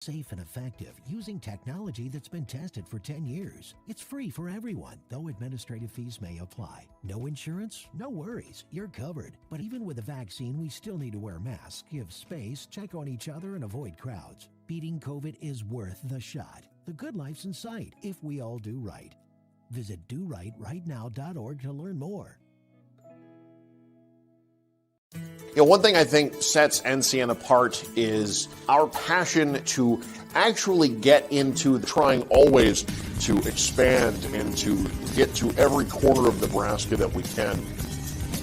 Safe and effective using technology that's been tested for 10 years. It's free for everyone, though administrative fees may apply. No insurance? No worries, you're covered. But even with a vaccine, we still need to wear masks, give space, check on each other, and avoid crowds. Beating COVID is worth the shot. The good life's in sight if we all do right. Visit dorighrightnow.org to learn more. One thing I think sets NCN apart is our passion to actually get into trying always to expand and to get to every corner of Nebraska that we can,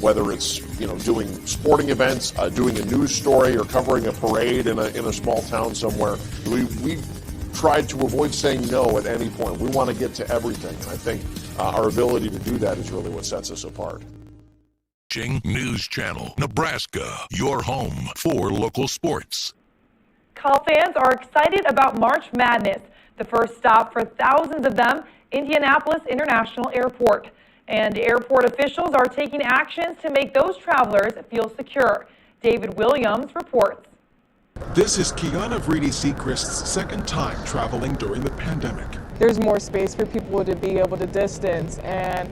whether it's, doing sporting events, doing a news story, or covering a parade in a small town somewhere. We tried to avoid saying no at any point. We want to get to everything, and I think our ability to do that is really what sets us apart. News Channel, Nebraska, your home for local sports. Call fans are excited about March Madness, the first stop for thousands of them, Indianapolis International Airport. And airport officials are taking actions to make those travelers feel secure. David Williams reports. This is Kiana Vreede-Seacrest's second time traveling during the pandemic. There's more space for people to be able to distance, and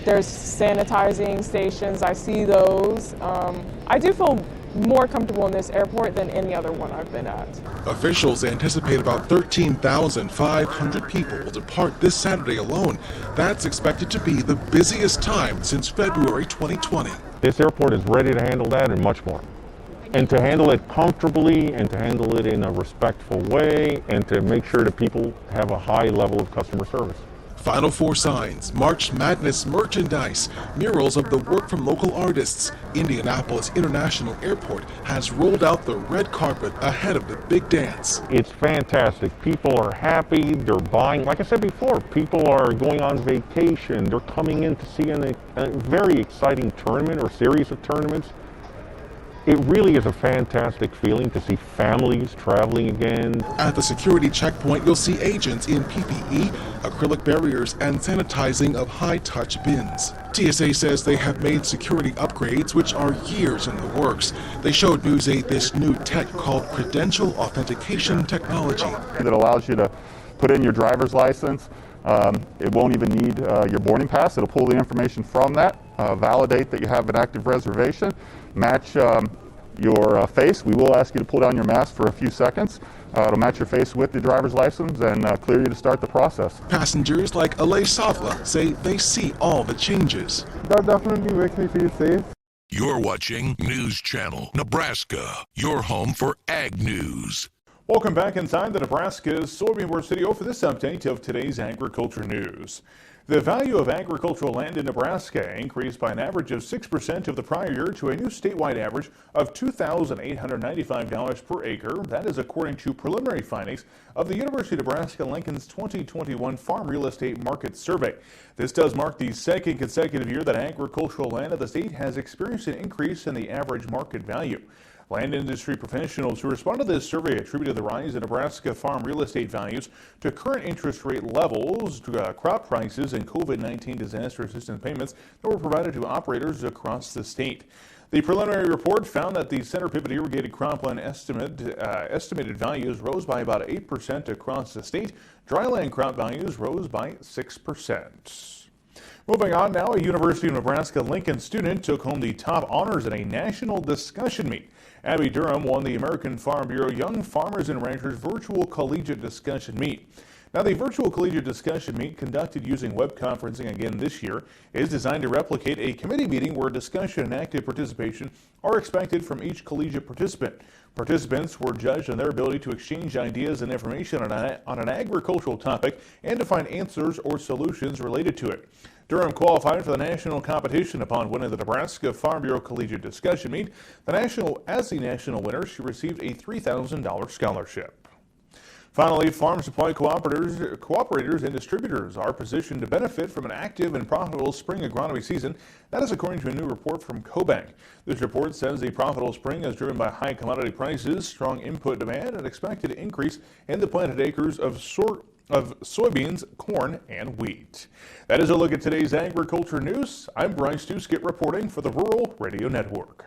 there's sanitizing stations. I see those. I do feel more comfortable in this airport than any other one I've been at. Officials anticipate about 13,500 people will depart this Saturday alone. That's expected to be the busiest time since February 2020. This airport is ready to handle that and much more. And to handle it comfortably and to handle it in a respectful way and to make sure that people have a high level of customer service. Final Four signs, March Madness merchandise, murals of the work from local artists. Indianapolis International Airport has rolled out the red carpet ahead of the big dance. It's fantastic. People are happy. They're buying. Like I said before, people are going on vacation. They're coming in to see a very exciting tournament or series of tournaments. It really is a fantastic feeling to see families traveling again. At the security checkpoint, you'll see agents in PPE, acrylic barriers, and sanitizing of high-touch bins. TSA says they have made security upgrades, which are years in the works. They showed News 8 this new tech called credential authentication technology. That allows you to put in your driver's license. It won't even need your boarding pass. It'll pull the information from that, validate that you have an active reservation, match your face. We will ask you to pull down your mask for a few seconds. It'll match your face with your driver's license and clear you to start the process. Passengers like Alay Savla say they see all the changes. That definitely makes me feel safe. You're watching News Channel, Nebraska, your home for Ag News. Welcome back inside the Nebraska's Soybean Board Studio for this update of today's agriculture news. The value of agricultural land in Nebraska increased by an average of 6% of the prior year to a new statewide average of $2,895 per acre. That is according to preliminary findings of the University of Nebraska-Lincoln's 2021 Farm Real Estate Market Survey. This does mark the second consecutive year that agricultural land of the state has experienced an increase in the average market value. Land industry professionals who responded to this survey attributed the rise in Nebraska farm real estate values to current interest rate levels, to crop prices, and COVID-19 disaster assistance payments that were provided to operators across the state. The preliminary report found that the center pivot irrigated cropland estimated values rose by about 8% across the state. Dryland crop values rose by 6%. Moving on now, a University of Nebraska-Lincoln student took home the top honors in a national discussion meet. Abby Durham won the American Farm Bureau Young Farmers and Ranchers Virtual Collegiate Discussion Meet. Now, the virtual collegiate discussion meet, conducted using web conferencing again this year, is designed to replicate a committee meeting where discussion and active participation are expected from each collegiate participant. Participants were judged on their ability to exchange ideas and information on an agricultural topic and to find answers or solutions related to it. Durham qualified for the national competition upon winning the Nebraska Farm Bureau Collegiate Discussion Meet. As the national winner, she received a $3,000 scholarship. Finally, farm supply cooperators and distributors are positioned to benefit from an active and profitable spring agronomy season. That is according to a new report from CoBank. This report says the profitable spring is driven by high commodity prices, strong input demand, and expected increase in the planted acres of soybeans, corn, and wheat. That is a look at today's agriculture news. I'm Bryce Duskett reporting for the Rural Radio Network.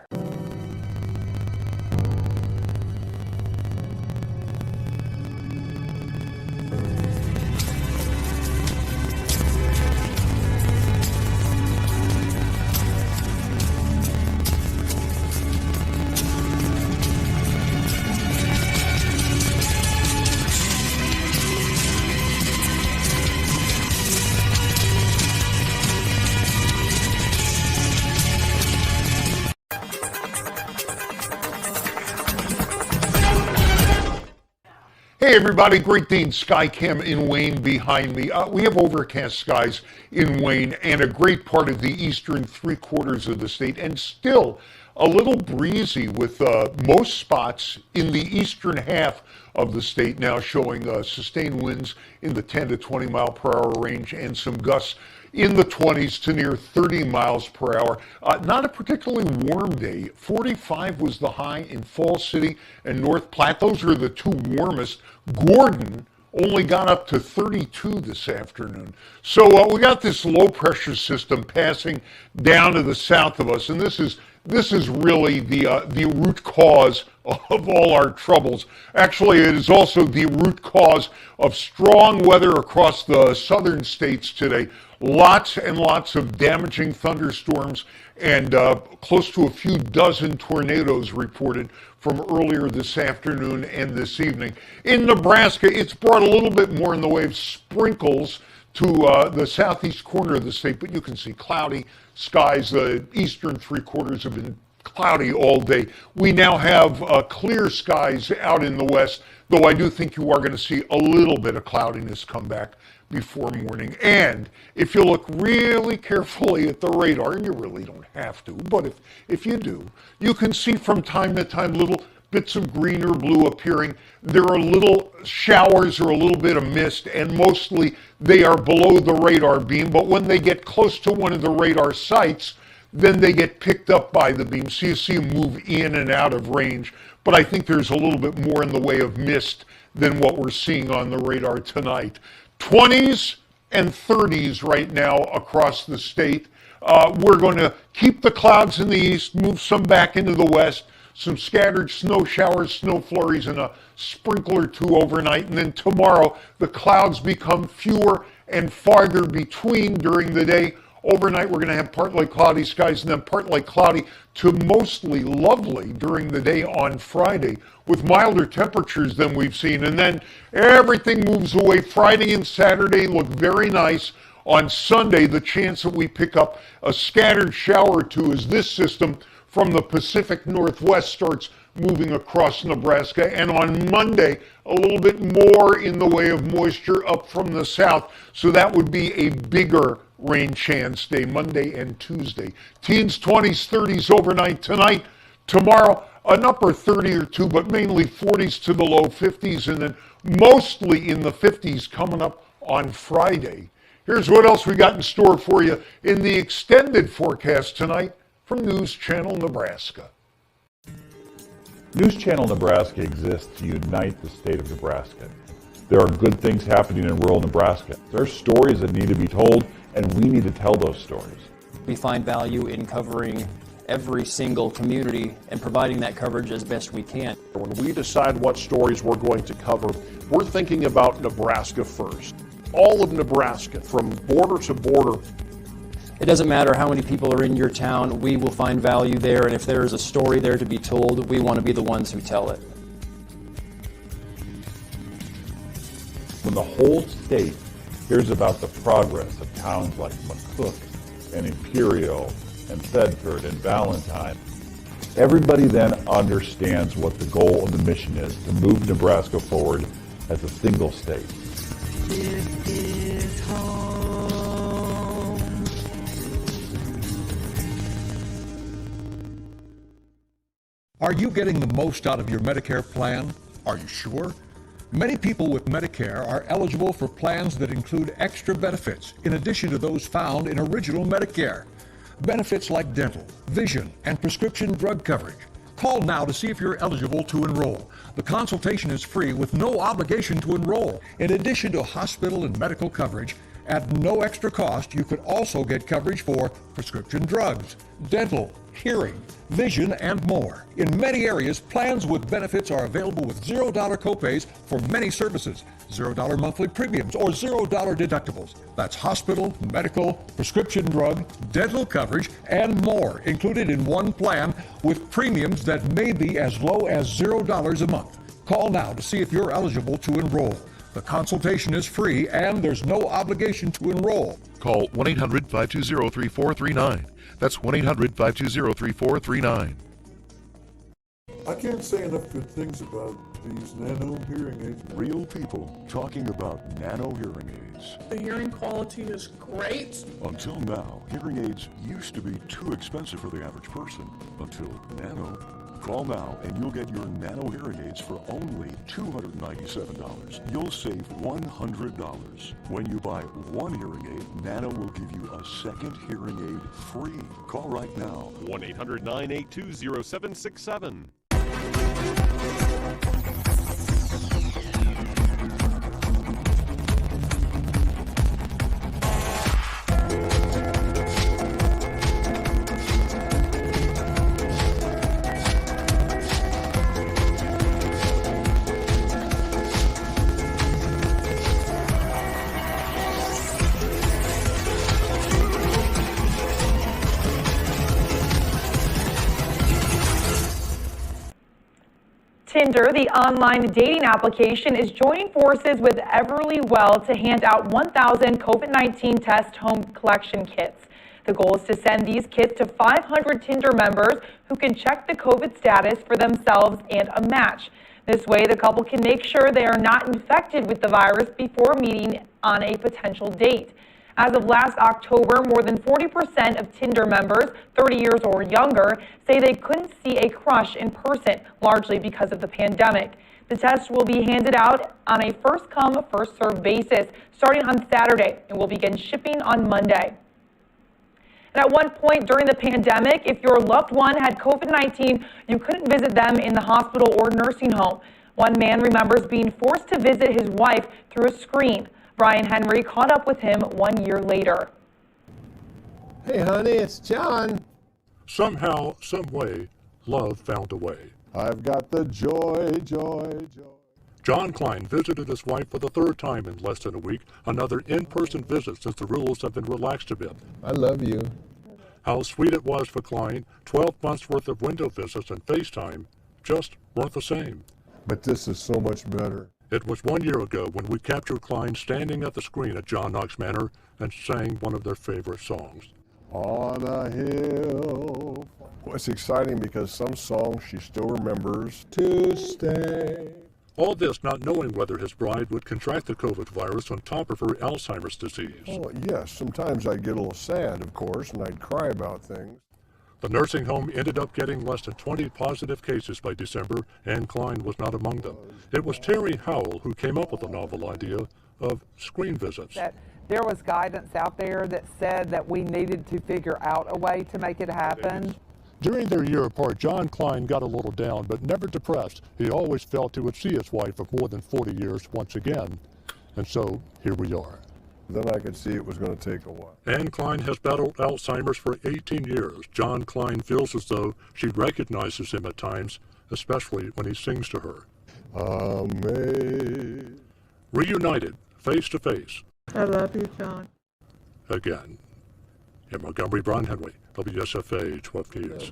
Hey everybody, Great Dane Skycam in Wayne behind me. We have overcast skies in Wayne and a great part of the eastern 3/4 of the state, and still a little breezy with most spots in the eastern half of the state now showing sustained winds in the 10 to 20 mile per hour range and some gusts in the 20s to near 30 miles per hour. Not a particularly warm day. 45 was the high in Falls City and North Platte. Those were the two warmest. Gordon only got up to 32 this afternoon. So we got this low pressure system passing down to the south of us, and this is really the root cause of all our troubles. Actually, it is also the root cause of strong weather across the southern states today. Lots and lots of damaging thunderstorms and close to a few dozen tornadoes reported from earlier this afternoon and this evening. In Nebraska, it's brought a little bit more in the way of sprinkles to the southeast corner of the state, but you can see cloudy skies. The eastern 3/4 have been cloudy all day. We now have clear skies out in the west, though I do think you are going to see a little bit of cloudiness come back before morning. And if you look really carefully at the radar, and you really don't have to, but if you do, you can see from time to time little bits of green or blue appearing. There are little showers or a little bit of mist, and mostly they are below the radar beam, but when they get close to one of the radar sites, then they get picked up by the beam. So you see them move in and out of range, but I think there's a little bit more in the way of mist than what we're seeing on the radar tonight. 20s and 30s right now across the state. We're going to keep the clouds in the east, move some back into the west, some scattered snow showers, snow flurries, and a sprinkle or two overnight. And then tomorrow, the clouds become fewer and farther between during the day. Overnight, we're going to have partly cloudy skies and then partly cloudy to mostly lovely during the day on Friday with milder temperatures than we've seen. And then everything moves away. Friday and Saturday look very nice. On Sunday, the chance that we pick up a scattered shower or two as this system from the Pacific Northwest starts moving across Nebraska. And on Monday, a little bit more in the way of moisture up from the south. So that would be a bigger rain chance day, Monday and Tuesday. Teens, 20s, 30s overnight tonight. Tomorrow, an upper 30 or 2, but mainly 40s to the low 50s, and then mostly in the 50s coming up on Friday. Here's what else we got in store for you in the extended forecast tonight from News Channel Nebraska. News Channel Nebraska exists to unite the state of Nebraska. There are good things happening in rural Nebraska. There are stories that need to be told, and we need to tell those stories. We find value in covering every single community and providing that coverage as best we can. When we decide what stories we're going to cover, we're thinking about Nebraska first. All of Nebraska, from border to border. It doesn't matter how many people are in your town, we will find value there, and if there is a story there to be told, we want to be the ones who tell it. When the whole state hears about the progress of towns like McCook and Imperial and Thedford and Valentine, everybody then understands what the goal and the mission is to move Nebraska forward as a single state. This is home. Are you getting the most out of your Medicare plan? Are you sure? Many people with Medicare are eligible for plans that include extra benefits in addition to those found in original Medicare. Benefits like dental, vision, and prescription drug coverage. Call now to see if you're eligible to enroll. The consultation is free with no obligation to enroll. In addition to hospital and medical coverage, at no extra cost, you could also get coverage for prescription drugs, dental, hearing, vision, and more. In many areas, plans with benefits are available with $0 copays for many services, $0 monthly premiums, or $0 deductibles. That's hospital, medical, prescription drug, dental coverage, and more included in one plan with premiums that may be as low as $0 a month. Call now to see if you're eligible to enroll. The consultation is free and there's no obligation to enroll. Call 1-800-520-3439. That's 1-800-520-3439. I can't say enough good things about these nano hearing aids. Real people talking about nano hearing aids. The hearing quality is great. Until now, hearing aids used to be too expensive for the average person. Until Nano. Call now and you'll get your Nano hearing aids for only $297. You'll save $100. When you buy one hearing aid, Nano will give you a second hearing aid free. Call right now. 1-800-982-0767. Tinder, the online dating application, is joining forces with Everlywell to hand out 1,000 COVID-19 test home collection kits. The goal is to send these kits to 500 Tinder members who can check the COVID status for themselves and a match. This way, the couple can make sure they are not infected with the virus before meeting on a potential date. As of last October, more than 40% of Tinder members 30 years or younger say they couldn't see a crush in person, largely because of the pandemic. The test will be handed out on a first-come, first-served basis starting on Saturday and will begin shipping on Monday. And at one point during the pandemic, if your loved one had COVID-19, you couldn't visit them in the hospital or nursing home. One man remembers being forced to visit his wife through a screen. Brian Henry caught up with him 1 year later. Hey, honey, it's John. Somehow, some way, love found a way. I've got the joy. John Klein visited his wife for the third time in less than a week, another in-person visit since the rules have been relaxed a bit. I love you. How sweet it was for Klein, 12 months worth of window visits and FaceTime just weren't the same. But this is so much better. It was 1 year ago when we captured Klein standing at the screen at John Knox Manor and sang one of their favorite songs. On a hill. Well, it's exciting because some songs she still remembers to stay. All this not knowing whether his bride would contract the COVID virus on top of her Alzheimer's disease. Oh, yes. Sometimes I'd get a little sad, of course, and I'd cry about things. The nursing home ended up getting less than 20 positive cases by December, and Klein was not among them. It was Terry Howell who came up with the novel idea of screen visits. That there was guidance out there that said that we needed to figure out a way to make it happen. During their year apart, John Klein got a little down, but never depressed. He always felt he would see his wife of more than 40 years once again. And so, here we are. Then I could see it was going to take a while. Anne Klein has battled Alzheimer's for 18 years. John Klein feels as though she recognizes him at times, especially when he sings to her. Amazing. Reunited, face to face. I love you, John. Again. In Montgomery, Brian Henry, WSFA 12 News.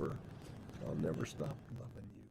I'll never stop loving you.